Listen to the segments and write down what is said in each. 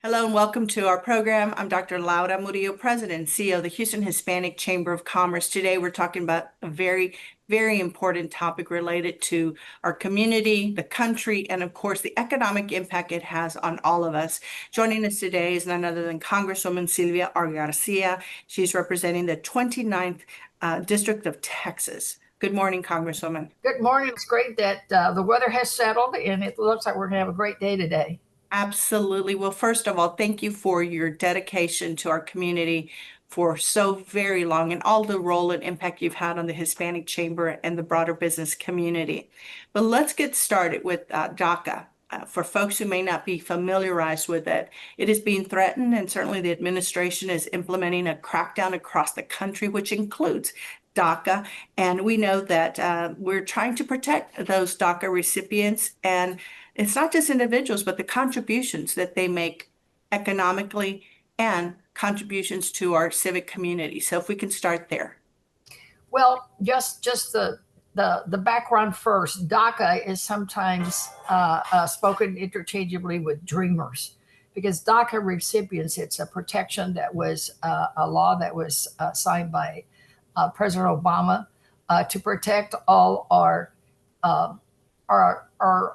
Hello and welcome to our program. I'm Dr. Laura Murillo, President and CEO of the Houston Hispanic Chamber of Commerce. Today we're talking about a very important topic related to our community, the country, and of course the economic impact it has on all of us. Joining us today is none other than Congresswoman Sylvia Garcia. She's representing the 29th District of Texas. Good morning, Congresswoman. Good morning. It's great that the weather has settled and it looks like we're going to have a great day today. Absolutely. Well, first of all, thank you for your dedication to our community for so very long and all the role and impact you've had on the Hispanic Chamber and the broader business community. But let's get started with DACA. For folks who may not be familiarized with it, it is being threatened, and certainly the administration is implementing a crackdown across the country, which includes DACA. And we know that we're trying to protect those DACA recipients. And it's not just individuals, but the contributions that they make economically and contributions to our civic community. So if we can start there. Well, just the background first. DACA is sometimes spoken interchangeably with dreamers, because DACA recipients, it's a protection that was a law that was signed by President Obama to protect all our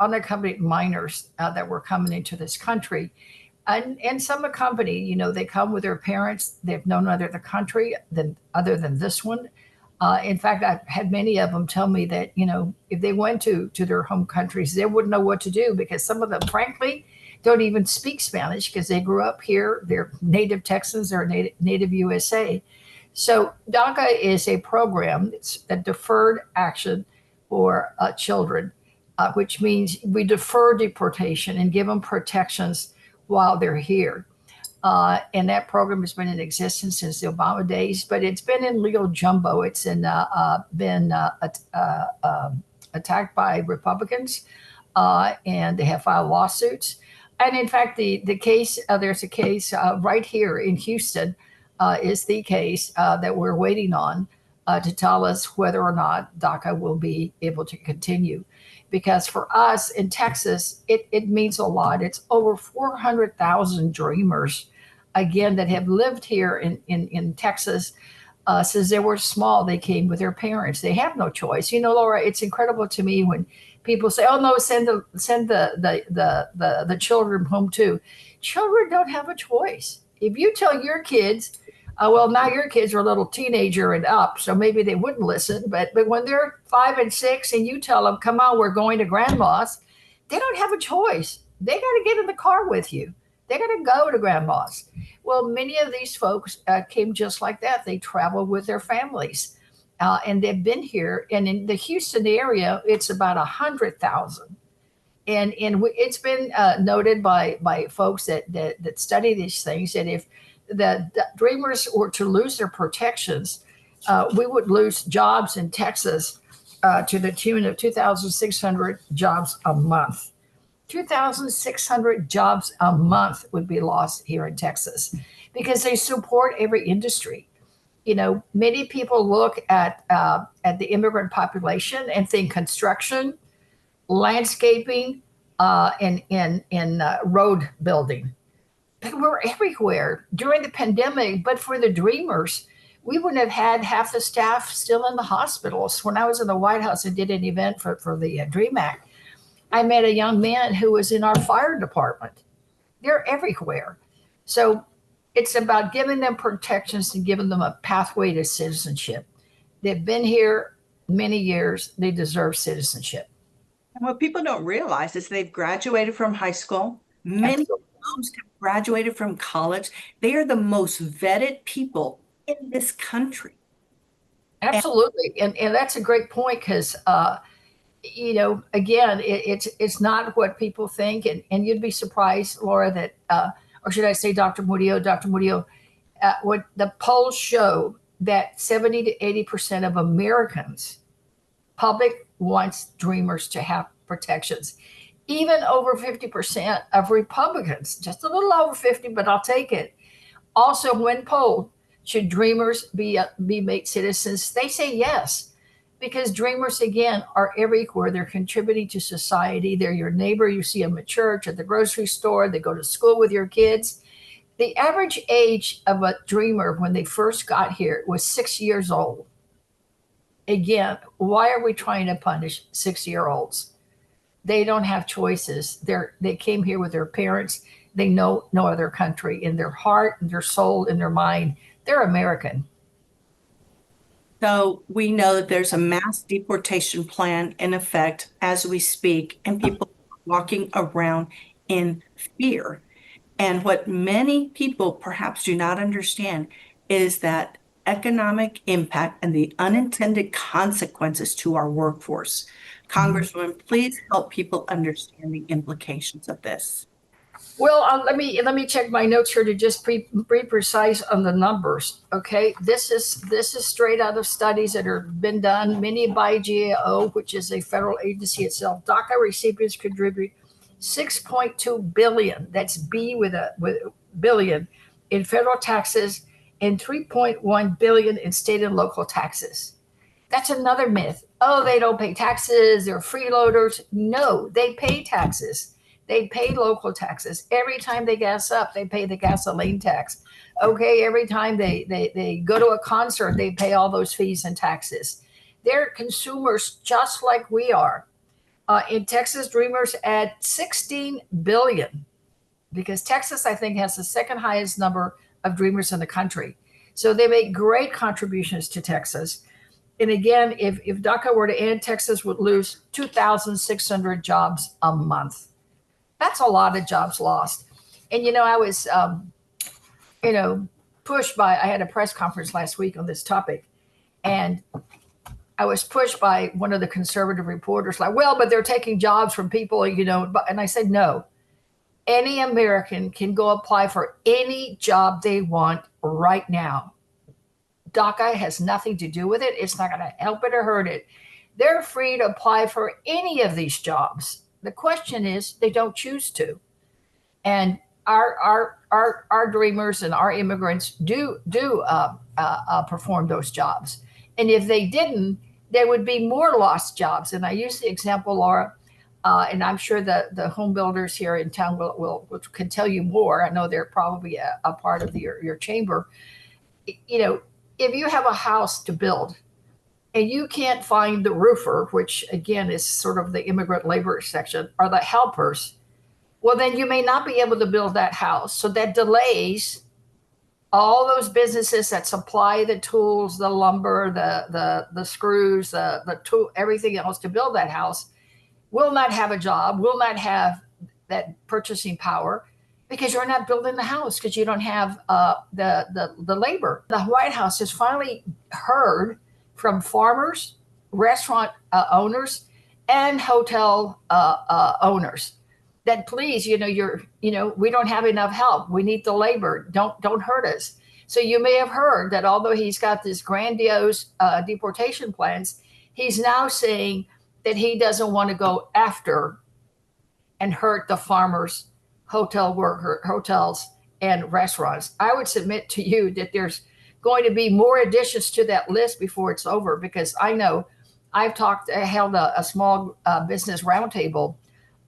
unaccompanied minors that were coming into this country. And some accompany, they come with their parents. They've known other the country other than this one. In fact, I've had many of them tell me that, if they went to their home countries, they wouldn't know what to do, because some of them, frankly, don't even speak Spanish because they grew up here. They're native Texans or native USA. So DACA is a program. It's a deferred action for children, which means we defer deportation and give them protections while they're here. And that program has been in existence since the Obama days, but it's been in legal jumbo. It's been attacked by Republicans, and they have filed lawsuits. And in fact, the case, there's a case right here in Houston, is the case that we're waiting on to tell us whether or not DACA will be able to continue. Because for us in Texas, it means a lot. It's over 400,000 dreamers, again, that have lived here in Texas since they were small. They came with their parents. They have no choice. Laura, it's incredible to me when people say, "Oh no, send the children home too." Children don't have a choice. If you tell your kids, well, now your kids are a little teenager and up, so maybe they wouldn't listen. But when they're 5 and 6 and you tell them, "Come on, we're going to grandma's," they don't have a choice. They got to get in the car with you. They got to go to grandma's. Well, many of these folks came just like that. They traveled with their families, and they've been here. And in the Houston area, it's about 100,000. And it's been noted by folks that study these things that if the dreamers were to lose their protections, we would lose jobs in Texas to the tune of 2,600 jobs a month. 2,600 jobs a month would be lost here in Texas because they support every industry. Many people look at the immigrant population and think construction, landscaping, and road building. We're everywhere during the pandemic, but for the dreamers, we wouldn't have had half the staff still in the hospitals. When I was in the White House and did an event for the DREAM Act, I met a young man who was in our fire department. They're everywhere. So it's about giving them protections and giving them a pathway to citizenship. They've been here many years. They deserve citizenship. And what people don't realize is they've graduated from high school. Many of those have graduated from college. They are the most vetted people in this country. Absolutely. And that's a great point because, again, it's not what people think. And you'd be surprised, Laura, that, or should I say Dr. Murillo, what the polls show that 70 to 80% of Americans, public wants dreamers to have protections. Even over 50% of Republicans, just a little over 50, but I'll take it. Also, when polled, should dreamers be made citizens? They say yes, because dreamers, again, are everywhere. They're contributing to society. They're your neighbor. You see them at church, at the grocery store. They go to school with your kids. The average age of a dreamer when they first got here was 6 years old. Again, why are we trying to punish 6-year-olds? They don't have choices. They came here with their parents. They know no other country. In their heart, in their soul, in their mind, they're American. So we know that there's a mass deportation plan in effect as we speak, and people are walking around in fear. And what many people perhaps do not understand is that economic impact and the unintended consequences to our workforce. Congresswoman, please help people understand the implications of this. Well, let me check my notes here to just be precise on the numbers. Okay, this is straight out of studies that have been done, many by GAO, which is a federal agency itself. DACA recipients contribute 6.2 billion. That's B with billion in federal taxes and 3.1 billion in state and local taxes. That's another myth. Oh, they don't pay taxes. They're freeloaders. No, they pay taxes. They pay local taxes. Every time they gas up, they pay the gasoline tax. Okay, every time they go to a concert, they pay all those fees and taxes. They're consumers just like we are. In Texas, dreamers add 16 billion because Texas, I think, has the second highest number of dreamers in the country. So they make great contributions to Texas. And again, if DACA were to end, Texas would lose 2,600 jobs a month. That's a lot of jobs lost. And, I was, pushed by, I had a press conference last week on this topic, and I was pushed by one of the conservative reporters, like, well, but they're taking jobs from people, and I said, no, any American can go apply for any job they want right now. DACA has nothing to do with it. It's not going to help it or hurt it. They're free to apply for any of these jobs. The question is, they don't choose to. And our dreamers and our immigrants do perform those jobs. And if they didn't, there would be more lost jobs. And I use the example, Laura, and I'm sure the home builders here in town can tell you more. I know they're probably a part of your chamber. If you have a house to build, and you can't find the roofer, which again is sort of the immigrant labor section, or the helpers, well, then you may not be able to build that house. So that delays all those businesses that supply the tools, the lumber, the screws, the tool, everything else to build that house will not have a job, will not have that purchasing power because you're not building the house because you don't have the labor. The White House has finally heard from farmers, restaurant owners, and hotel owners that please, we don't have enough help. We need the labor. Don't hurt us. So you may have heard that although he's got this grandiose deportation plans, he's now saying that he doesn't want to go after and hurt the farmers, hotels, and restaurants. I would submit to you that there's going to be more additions to that list before it's over, because I know I held a small business roundtable,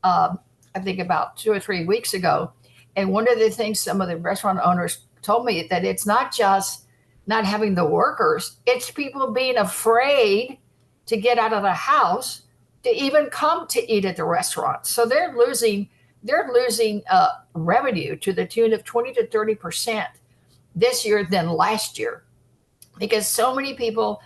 I think about 2 or 3 weeks ago. And one of the things some of the restaurant owners told me that it's not just not having the workers, it's people being afraid to get out of the house to even come to eat at the restaurant. So they're losing revenue to the tune of 20 to 30% this year than last year, because so many people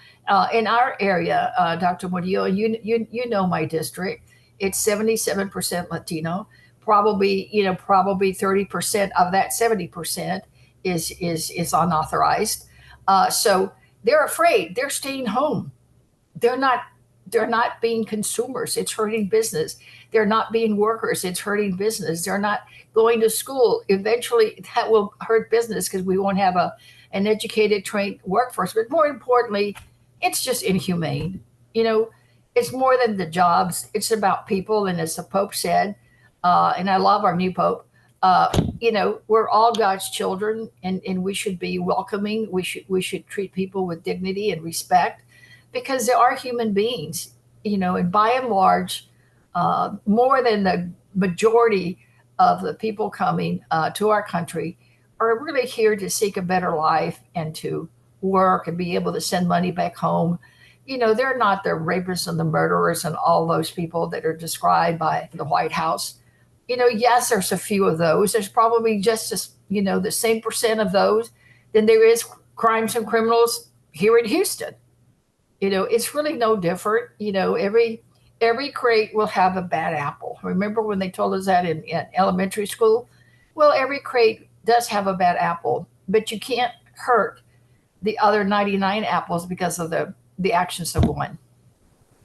in our area, Dr. Murillo, you know my district, it's 77% Latino. Probably 30% of that 70% is unauthorized. So they're afraid. They're staying home. They're not being consumers. It's hurting business. They're not being workers. It's hurting business. They're not going to school. Eventually, that will hurt business because we won't have an educated, trained workforce. But more importantly, it's just inhumane. It's more than the jobs. It's about people. And as the Pope said, and I love our new Pope, we're all God's children, and we should be welcoming. We should treat people with dignity and respect. because they are human beings, and by and large, more than the majority of the people coming to our country are really here to seek a better life and to work and be able to send money back home. They're not the rapists and the murderers and all those people that are described by the White House. Yes, there's a few of those. There's probably just as, the same percent of those than there is crimes and criminals here in Houston. It's really no different. Every crate will have a bad apple. Remember when they told us that in elementary school? Well, every crate does have a bad apple, but you can't hurt the other 99 apples because of the actions of one.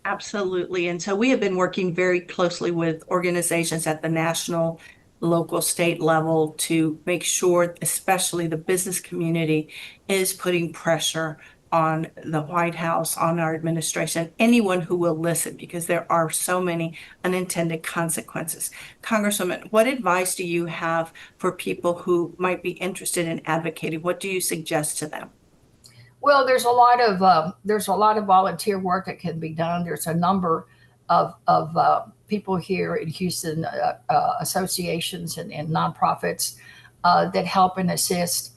Absolutely. And so we have been working very closely with organizations at the national, local, state level to make sure, especially the business community, is putting pressure on the White House, on our administration, anyone who will listen, because there are so many unintended consequences. Congresswoman, what advice do you have for people who might be interested in advocating? What do you suggest to them? Well, there's a lot of volunteer work that can be done. There's a number of people here in Houston, associations and nonprofits that help and assist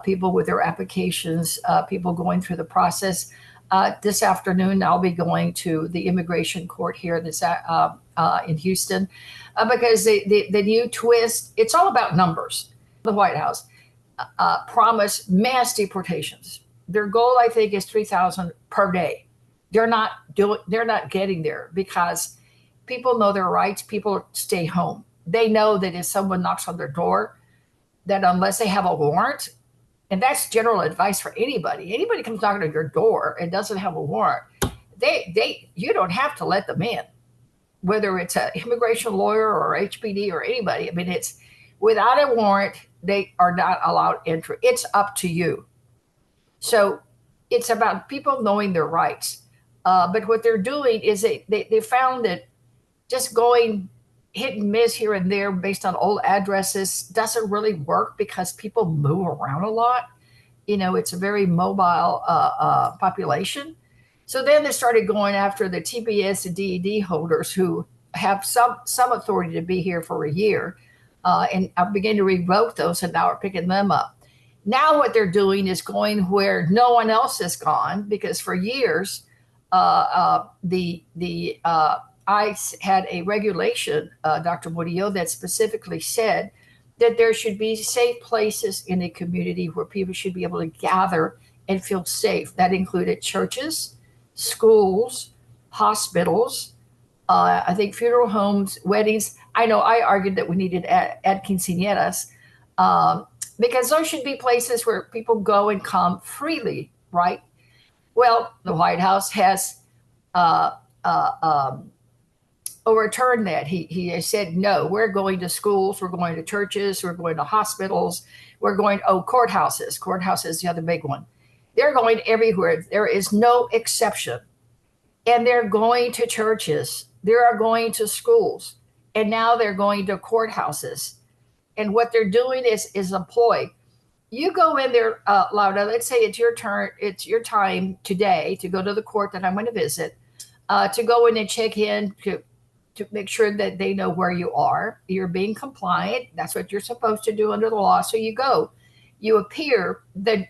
people with their applications, people going through the process. This afternoon, I'll be going to the immigration court here in Houston because the new twist, it's all about numbers. The White House promised mass deportations. Their goal, I think, is 3,000 per day. They're not getting there because people know their rights. People stay home. They know that if someone knocks on their door, that unless they have a warrant, and that's general advice for anybody. Anybody comes knocking on your door and doesn't have a warrant, you don't have to let them in, whether it's an immigration lawyer or HPD or anybody. I mean, it's without a warrant, they are not allowed entry. It's up to you. So it's about people knowing their rights. But what they're doing is they found that just going hit and miss here and there based on old addresses doesn't really work because people move around a lot. It's a very mobile population. So then they started going after the TPS and DED holders who have some authority to be here for a year. And I began to revoke those, and now we're picking them up. Now what they're doing is going where no one else has gone, because for years, ICE had a regulation, Dr. Murillo, that specifically said that there should be safe places in a community where people should be able to gather and feel safe. That included churches, schools, hospitals, I think funeral homes, weddings. I know I argued that we needed add quinceañeras, because those should be places where people go and come freely, right? Well, the White House has overturned that. He said, no, we're going to schools, we're going to churches, we're going to hospitals, we're going, courthouses. Courthouse is the other big one. They're going everywhere. There is no exception. And they're going to churches, they are going to schools, and now they're going to courthouses. And what they're doing is a ploy. You go in there, Laura, let's say it's your turn, it's your time today to go to the court that I'm going to visit, to go in and check in to make sure that they know where you are. You're being compliant. That's what you're supposed to do under the law. So you go, you appear, the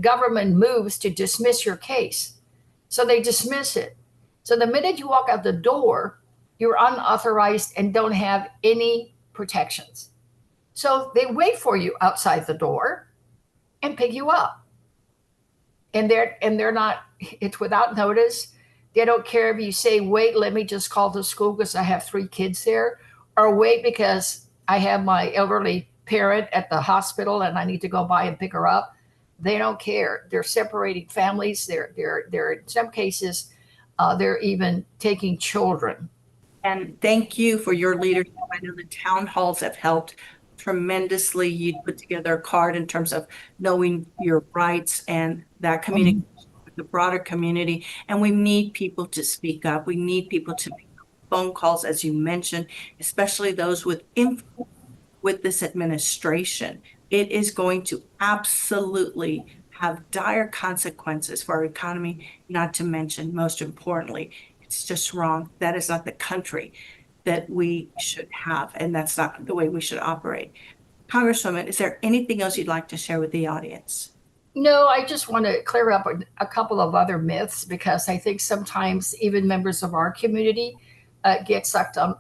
government moves to dismiss your case. So they dismiss it. So the minute you walk out the door, you're unauthorized and don't have any protections. So they wait for you outside the door and pick you up. And they're not, it's without notice. They don't care if you say, wait, let me just call the school because I have 3 kids there, or wait because I have my elderly parent at the hospital and I need to go by and pick her up. They don't care. They're separating families. They're in some cases, they're even taking children. And thank you for your leadership. I know the town halls have helped tremendously. You put together a card in terms of knowing your rights and that communication with the broader community. And we need people to speak up. We need people to make phone calls, as you mentioned, especially those with influence with this administration. It is going to absolutely have dire consequences for our economy, not to mention, most importantly, it's just wrong. That is not the country that we should have, and that's not the way we should operate. Congresswoman, is there anything else you'd like to share with the audience? No, I just want to clear up a couple of other myths because I think sometimes even members of our community get sucked on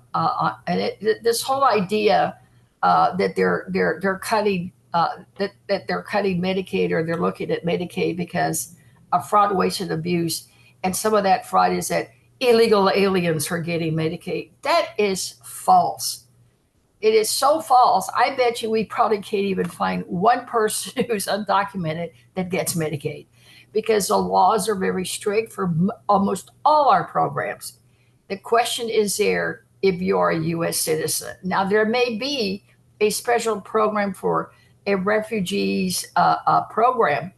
and this whole idea that they're cutting that they're cutting Medicaid or they're looking at Medicaid because of fraud, waste, and abuse, and some of that fraud is that illegal aliens are getting Medicaid. That is false. It is so false. I bet you we probably can't even find one person who's undocumented that gets Medicaid because the laws are very strict for almost all our programs. The question is there if you're a U.S. citizen. Now, there may be a special program for a refugees program,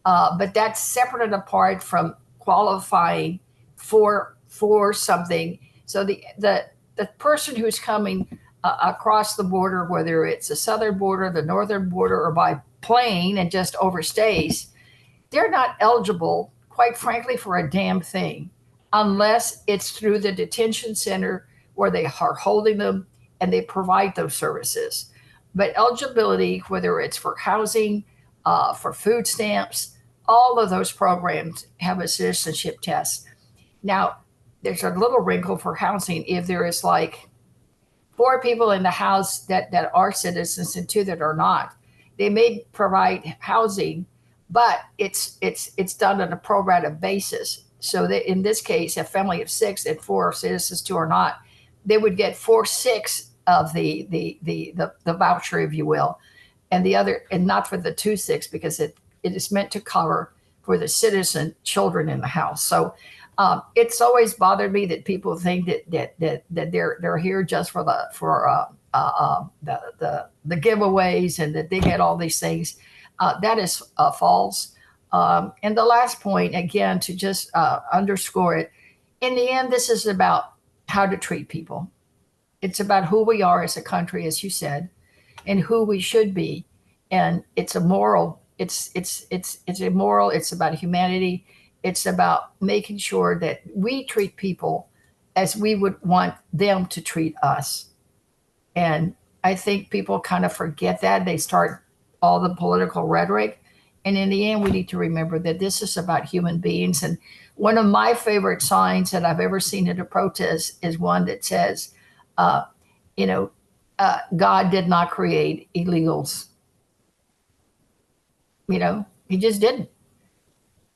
but that's separate and apart from qualifying for something. So the person who's coming across the border, whether it's the southern border, the northern border, or by plane and just overstays, they're not eligible, quite frankly, for a damn thing unless it's through the detention center where they are holding them and they provide those services. But eligibility, whether it's for housing, for food stamps, all of those programs have a citizenship test. Now, there's a little wrinkle for housing if there is like 4 people in the house that are citizens and 2 that are not. They may provide housing, but it's done on a pro rata basis. So that in this case, a family of 6 and 4 are citizens, 2 are not, they would get 4/6 of the voucher, if you will, and the other, and not for the 2/6 because it is meant to cover for the citizen children in the house. So it's always bothered me that people think that they're here just for the giveaways and that they get all these things. That is false. And the last point, again, to just underscore it, in the end, this is about how to treat people. It's about who we are as a country, as you said, and who we should be. And it's a moral. It's immoral. It's about humanity. It's about making sure that we treat people as we would want them to treat us. And I think people kind of forget that. They start all the political rhetoric. And in the end, we need to remember that this is about human beings. And one of my favorite signs that I've ever seen at a protest is one that says, God did not create illegals. He just didn't.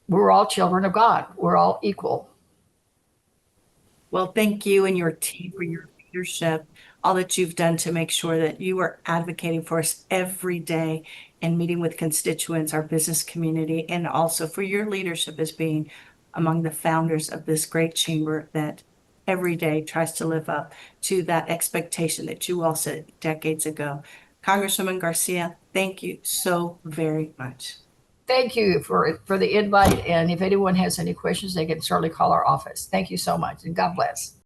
We're all children of God. We're all equal. Well, thank you and your team for your leadership, all that you've done to make sure that you are advocating for us every day and meeting with constituents, our business community, and also for your leadership as being among the founders of this great chamber that every day tries to live up to that expectation that you all set decades ago. Congresswoman Garcia, thank you so very much. Thank you for the invite. And if anyone has any questions, they can certainly call our office. Thank you so much, and God bless.